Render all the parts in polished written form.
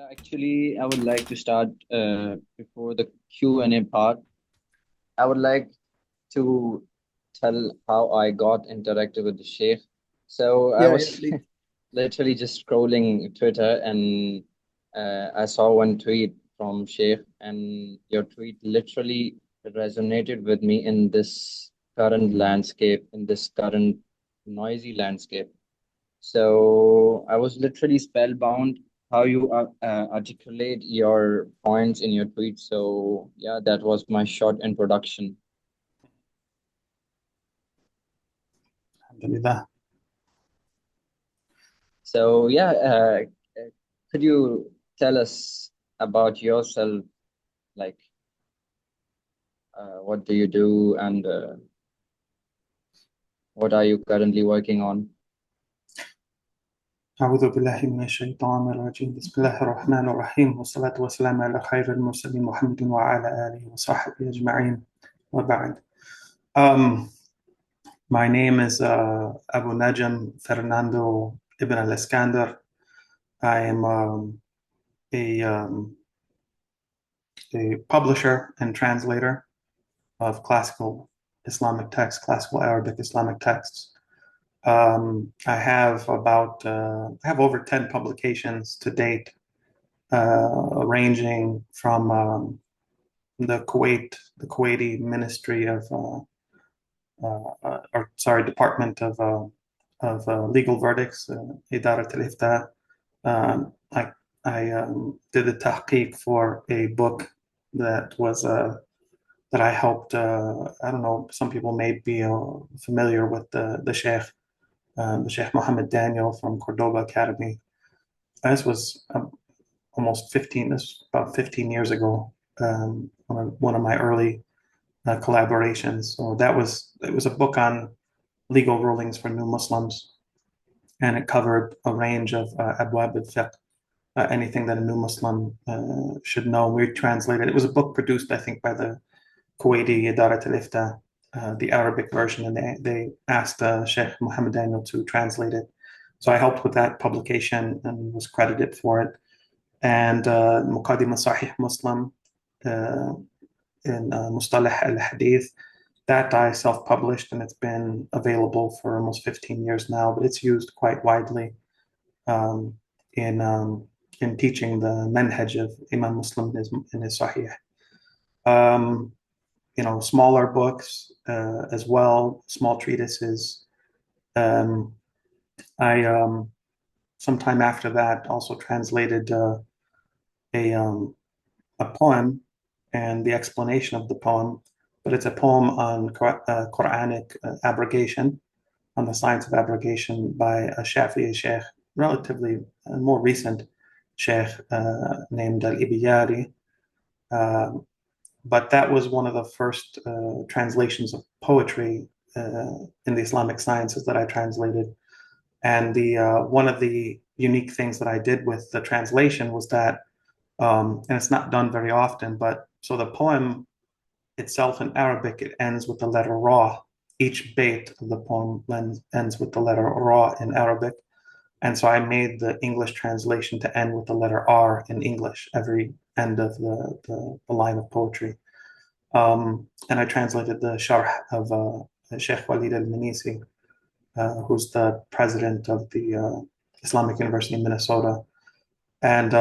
Yeah, actually, I would like to start before the Q&A part. I would like to tell how I got interactive with the Sheikh. So I Yeah, yeah, was please. literally just scrolling Twitter and I saw one tweet from Sheikh, and your tweet literally resonated with me in this current landscape, in this current noisy landscape. So I was literally spellbound how you articulate your points in your tweet. So yeah, that was my short introduction. Alhamdulillah. So yeah, could you tell us about yourself? Like, what do you do, and what are you currently working on? أعوذ بالله من الشيطان الرجيم بسم الله الرحمن الرحيم والصلاة والسلام على خير المرسلين محمد وعلى آله وصحبه أجمعين وبعد. Um, my name is Abu Najm Fernando Ibn al-Iskandar. I am a, um, a publisher and translator of classical Islamic texts, classical Arabic Islamic texts. I have over 10 publications to date, ranging from the Kuwaiti Ministry of, or sorry, Department of Legal Verdicts, Idarat al-Ifta. Um, I I did the tahqiq for a book that was that I helped. I don't know. Some people may be familiar with the Sheikh Mohammed Daniel from Cordoba Academy. This was this was about 15 years ago, one of my early collaborations. So it was a book on legal rulings for new Muslims, and it covered a range of abwab al-fiqh, anything that a new Muslim should know. We translated. It was a book produced, I think, by the Kuwaiti Idarat al-Ifta, the Arabic version, and they asked Sheikh Mohammed Daniel to translate it. So I helped with that publication and was credited for it. And Muqaddimah Sahih Muslim uh, in Mustalah al-Hadith, that I self-published, and it's been available for almost 15 years now, but it's used quite widely um, in um, in teaching the manhaj of Imam Muslim in his Sahih. Um, Smaller books as well, small treatises. Um, I Sometime after that also translated a um, a poem and the explanation of the poem, but it's a poem on Quranic abrogation, on the science of abrogation by a Shafi'i sheikh, relatively more recent sheikh named al-Ibiyari. Uh, but that was one of the first translations of poetry in the Islamic sciences that I translated. And the one of the unique things that I did with the translation was that, and it's not done very often, but so the poem itself in Arabic, it ends with the letter Ra. Each bait of the poem ends with the letter Ra in Arabic. And so I made the English translation to end with the letter R in English, every end of the line of poetry. And I translated the Sharh of Sheikh Walid al-Manisi, who's the president of the Islamic University in Minnesota. And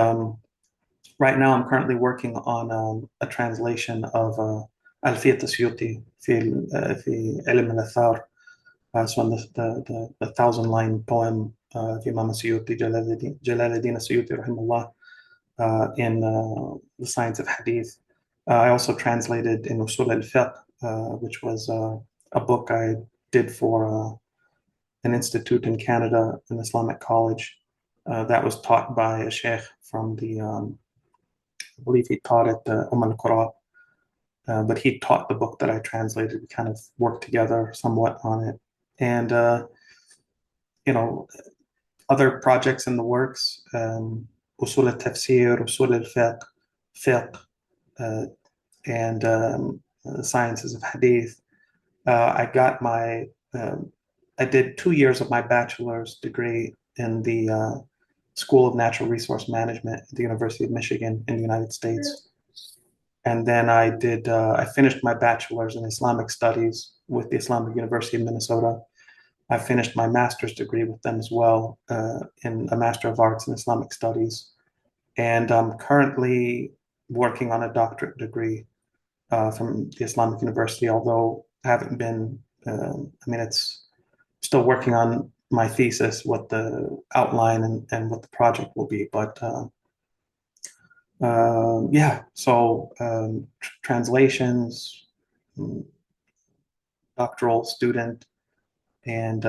right now, I'm currently working on a translation of ألفية السيوطي في علم الآثار. So on the thousand line poem of Imam Suyuti, Jalaluddin Suyuti, rahimahullah, in the science of hadith. I also translated in Usul al-Fiqh, which was a book I did for an institute in Canada, an Islamic college. That was taught by a sheikh from I believe he taught at al-Qura, but he taught the book that I translated. We kind of worked together somewhat on it. And, you know, other projects in the works, Usul al-Tafsir, Usul al-Fiqh, Fiqh, uh, and Sciences of Hadith. I got I did 2 years of my bachelor's degree in the School of Natural Resource Management at the University of Michigan in the United States. And then I finished my bachelor's in Islamic studies with the Islamic University of Minnesota. I finished my master's degree with them as well, in a Master of Arts in Islamic Studies. And I'm currently working on a doctorate degree from the Islamic University, although I haven't been, it's still working on my thesis, what the outline and what the project will be. But yeah, so translations, mm, doctoral student, and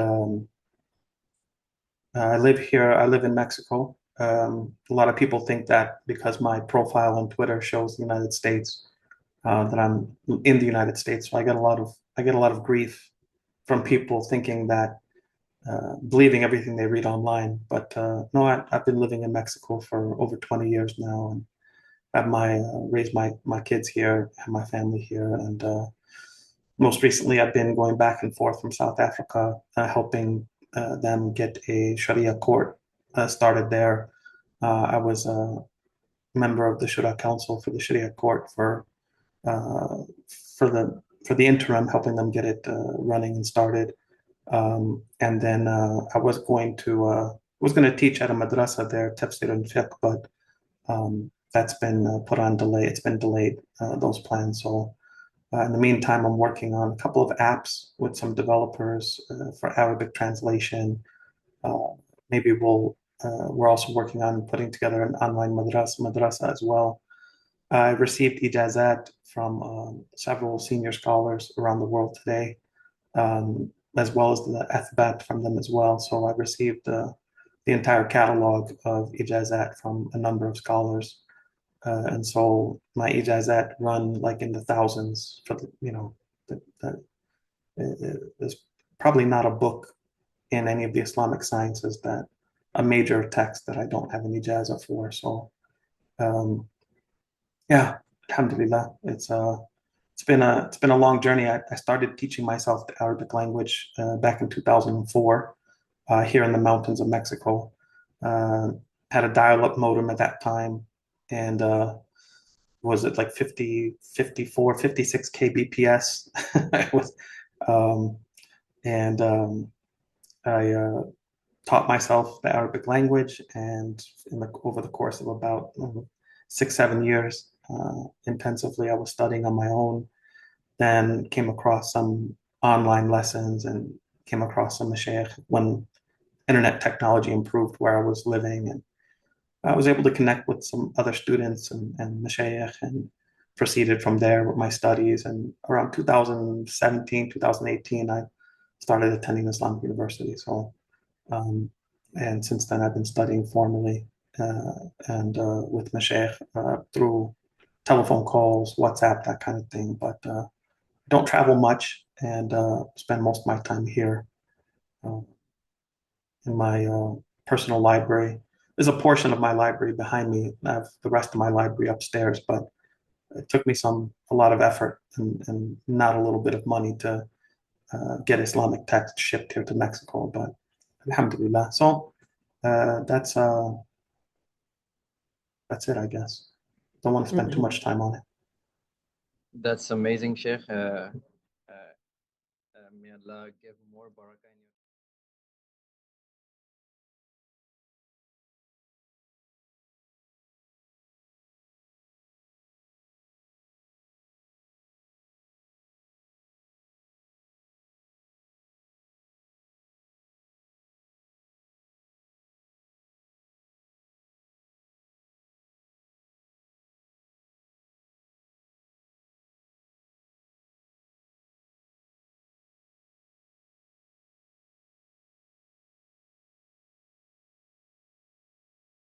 I live here. I live in Mexico. A lot of people think that because my profile on Twitter shows the United States, that I'm in the United States. So I get a lot of grief from people thinking that, believing everything they read online. But no, I've been living in Mexico for over 20 years now, and have raised my kids here, have my family here, and most recently I've been going back and forth from South Africa, helping them get a Sharia court started there. I was a member of the Shura Council for the Sharia court uh, for the interim, helping them get it running and started. And then I was going to teach at a madrasa there, tafsir and fiqh, but that's been put on delay. It's been delayed, those plans. So in the meantime, I'm working on a couple of apps with some developers for Arabic translation. Uh, maybe we're also working on putting together an online madrasa as well. I received ijazat from several senior scholars around the world today, as well as the athbat from them as well. So I received the entire catalog of ijazat from a number of scholars. And so my ijazat run like in the thousands for there's probably not a book in any of the Islamic sciences that a major text that I don't have an ijazah for. So um, yeah, alhamdulillah, it's been a long journey. I started teaching myself the Arabic language back in 2004 here in the mountains of Mexico. Uh, had a dial-up modem at that time, and was it like 50, 54, 56 kbps? It was, um, and I taught myself the Arabic language, and over the course of about 6, 7 years, intensively, I was studying on my own. Then came across some online lessons and came across some mashayikh when internet technology improved where I was living, and I was able to connect with some other students and mashayikh and proceeded from there with my studies. And around 2017, 2018, I started attending Islamic University. So, um, and since then, I've been studying formally and with mashayikh through telephone calls, WhatsApp, that kind of thing. But don't travel much and spend most of my time here uh, in my personal library. There's a portion of my library behind me. I have the rest of my library upstairs, but it took me a lot of effort and not a little bit of money to get Islamic text shipped here to Mexico. But alhamdulillah. So uh, that's uh, that's it, I guess. Don't want to spend too much time on it. That's amazing, Sheikh. May Allah give more barakah in your